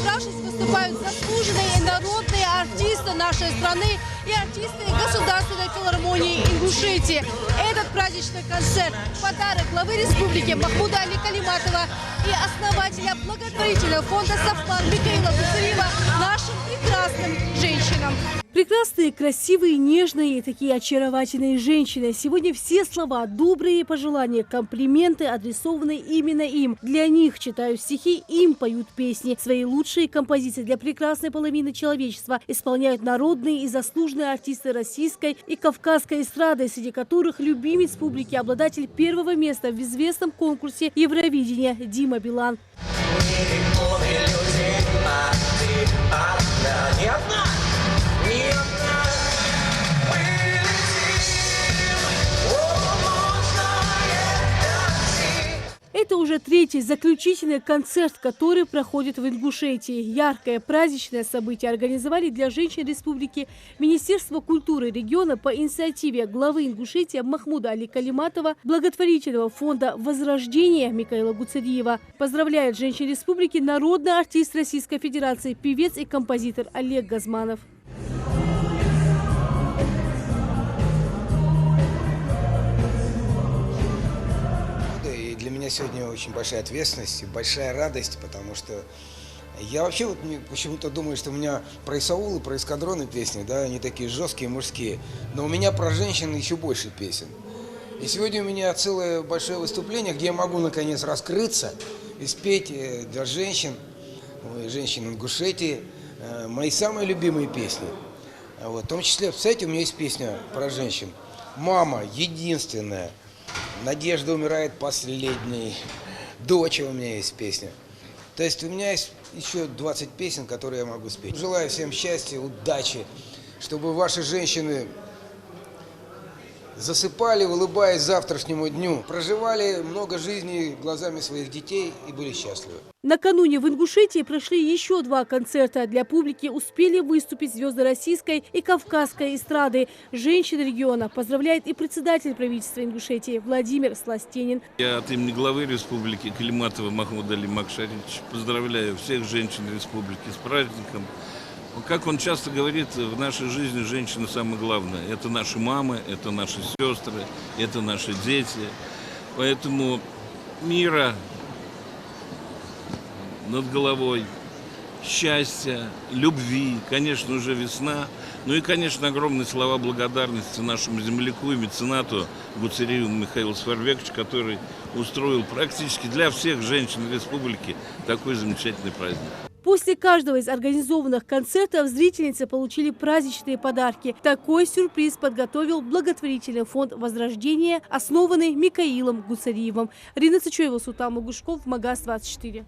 собравшись, выступают заслуженные и народные артисты нашей страны и артисты Государственной филармонии Ингушетии. Этот праздничный концерт – подарок главы республики Махмуда Али Калиматова и основателя благотворительного фонда «Сафмар» Микаила Гуцериева нашим прекрасным женщинам. Прекрасные, красивые, нежные, такие очаровательные женщины. Сегодня все слова, добрые пожелания, комплименты адресованы именно им. Для них читают стихи, им поют песни. Свои лучшие композиции для прекрасной половины человечества исполняют народные и заслуженные артисты российской и кавказской эстрады, среди которых любимец публики, обладатель первого места в известном конкурсе Евровидения Дима Билан. Это уже третий заключительный концерт, который проходит в Ингушетии. Яркое праздничное событие организовали для женщин республики Министерство культуры региона по инициативе главы Ингушетии Махмуда Али Калиматова, благотворительного фонда «Возрождение» Микаила Гуцериева. Поздравляет женщин республики народный артист Российской Федерации, певец и композитор Олег Газманов. Для меня сегодня очень большая ответственность и большая радость, потому что я вообще вот почему-то думаю, что у меня про Исаул и про эскадроны песни, да, они такие жесткие, мужские, но у меня про женщин еще больше песен. И сегодня у меня целое большое выступление, где я могу наконец раскрыться и спеть для женщин, женщин Ингушетии, мои самые любимые песни. Вот, в том числе, кстати, у меня есть песня про женщин. «Мама единственная», «Надежда умирает последней», «Дочь» у меня есть песня. То есть у меня есть еще 20 песен, которые я могу спеть. Желаю всем счастья, удачи, чтобы ваши женщины засыпали, улыбаясь завтрашнему дню, проживали много жизней глазами своих детей и были счастливы. Накануне в Ингушетии прошли еще два концерта. Для публики успели выступить звезды российской и кавказской эстрады. Женщин региона поздравляет и председатель правительства Ингушетии Владимир Сластенин. Я от имени главы республики Калиматова Махмуда Али Макшарича поздравляю всех женщин республики с праздником. Как он часто говорит, в нашей жизни женщины самое главное. Это наши мамы, это наши сестры, это наши дети. Поэтому мира над головой, счастья, любви, конечно, уже весна. Ну и, конечно, огромные слова благодарности нашему земляку и меценату Гуцериеву Михаилу Сфарбековичу, который устроил практически для всех женщин республики такой замечательный праздник. После каждого из организованных концертов зрительницы получили праздничные подарки. Такой сюрприз подготовил благотворительный фонд «Возрождение», основанный Микаилом Гуцериевым. Рина Цычоева, Султан Магушков, Магаз 24.